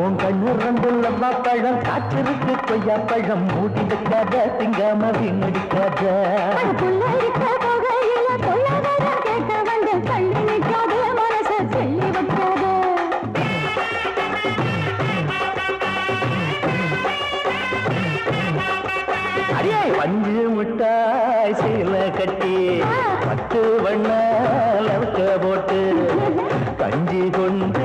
உன் கண்ணு ரெண்டுள்ள பழம் காற்றிருக்கு கொய்யா பழம் மூடி வைக்காத திங்காம வீணடிக்காத பஞ்சு முட்டாய் சீல கட்டி 10 வண்ண லவக்க போட்டு கஞ்சி கொண்டு